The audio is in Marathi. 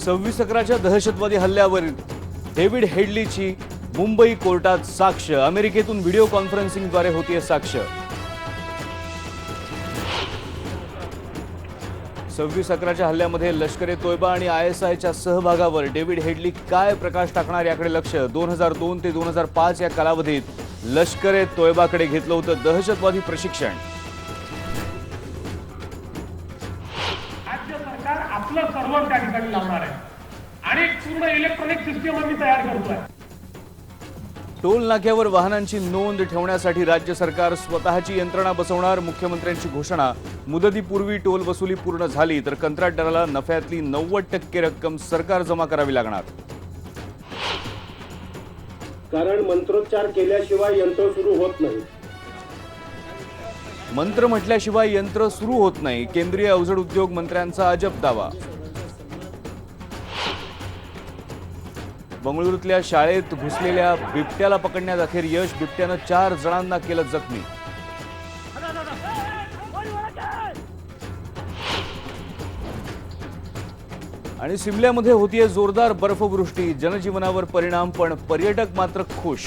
26/11च्या दहशतवादी हल्ल्यावर डेव्हिड हेडलीची मुंबई कोर्टात साक्ष। अमेरिकेतून व्हिडिओ कॉन्फरन्सिंगद्वारे होतीये साक्ष। 26/11च्या हल्ल्यामध्ये लष्कर-ए तोयबा आणि ISIच्या सहभागावर डेव्हिड हेडली काय प्रकाश टाकणार याकडे लक्ष। 2002 ते 2005 या कालावधीत लष्कर-ए तोयबाकडे घेतलं होतं दहशतवादी प्रशिक्षण। राज्य सरकार आपलं सर्व्हर त्या ठिकाणी लावणार आहे आणि पूर्ण इलेक्ट्रॉनिक सिस्टीम आम्ही तयार करतोय। टोल नाक्यावर वाहनांची नोंद ठेवण्यासाठी राज्य सरकार स्वतःची यंत्रणा बसवणार। मुख्यमंत्र्यांची घोषणा। मुदतीपूर्वी टोल वसुली पूर्ण झाली तर कंत्राटदाराला नफ्यातली 90% रक्कम सरकार जमा करावी लागणार। कारण मंत्रोच्चार केल्याशिवाय यंत्र सुरू होत नाही। मंत्र म्हटल्याशिवाय यंत्र सुरू होत नाही। केंद्रीय अवजड उद्योग मंत्र्यांचा अजब दावा। बंगळुरूतल्या शाळेत घुसलेल्या बिबट्याला पकडण्यात अखेर यश। बिबट्यानं 4 जणांना केलं जखमी। आणि सिमल्यामध्ये होतीये जोरदार बर्फवृष्टी। जनजीवनावर परिणाम, पण पर्यटक मात्र खुश।